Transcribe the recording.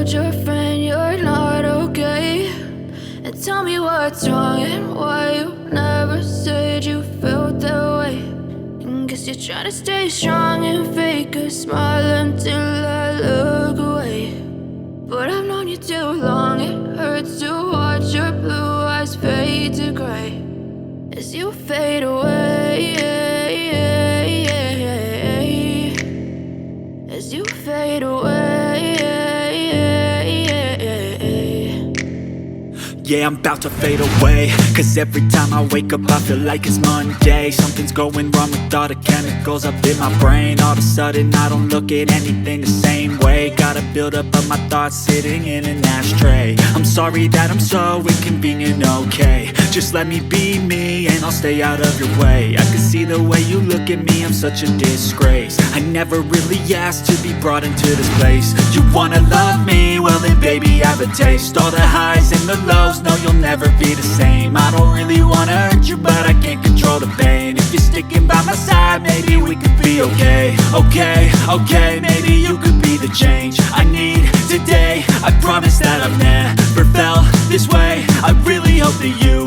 told your friend you're not okay, and tell me what's wrong and why you never said you felt that way. And guess you're trying to stay strong and fake a smile until I look away. But I've known you too long, it hurts to watch your blue eyes fade to gray as you fade away, as you fade away. Yeah, I'm about to fade away, cause every time I wake up I feel like it's Monday. Something's going wrong with all the chemicals up in my brain. All of a sudden I don't look at anything the same way. Got a buildup of my thoughts sitting in an ashtray. I'm sorry that I'm so inconvenient, okay. Just let me be me and I'll stay out of your way. I can see the way you look at me, I'm such a disgrace. I never really asked to be brought into this place. You wanna love me? Well then baby have a taste. All the highs and the lows, no you'll never be the same. I don't really wanna hurt you but I can't control the pain. If you're sticking by my side, maybe we could be okay. Okay, maybe you could be the change I need today. I promise that I've never felt this way. I really hope that you